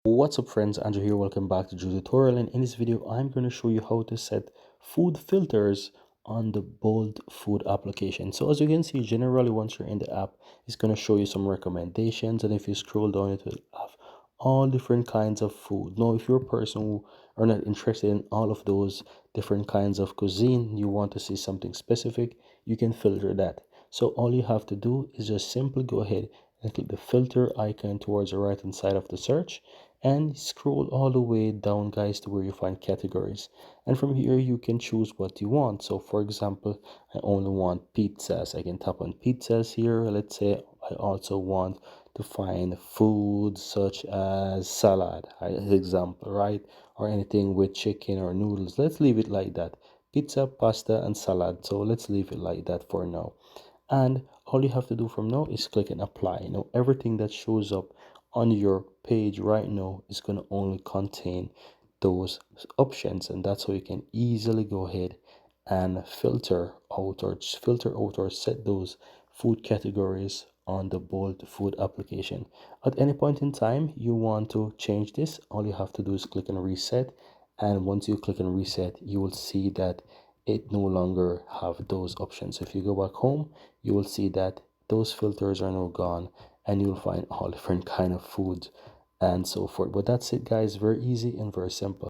What's up friends, Andrew here, welcome back to the tutorial, and in this video I'm going to show you how to set food filters on the bold food application. So as you can see, generally once you're in the app, it's going to show you some recommendations, and if you scroll down it will have all different kinds of food. Now if you're a person who are not interested in all of those different kinds of cuisine, you want to see something specific, you can filter that. So all you have to do is just simply go ahead and click the filter icon towards the right hand side of the search and scroll all the way down, guys, to where you find categories, and from here you can choose what you want. So for example, I only want pizzas. I can tap on pizzas here. Let's say I also want to find food such as salad, example, right? Or anything with chicken or noodles. Let's leave it like that: pizza, pasta and salad. So let's leave it like that for now, and all you have to do from now is click and apply. Everything that shows up on your page right now is going to only contain those options, and that's how you can easily go ahead and filter out or set those food categories on the bold food application. At any point in time you want to change this, all you have to do is click and reset, and once you click and reset you will see that it no longer have those options. If you go back home, you will see that those filters are now gone, and you'll find all different kind of foods and so forth. But that's it, guys. Very easy and very simple.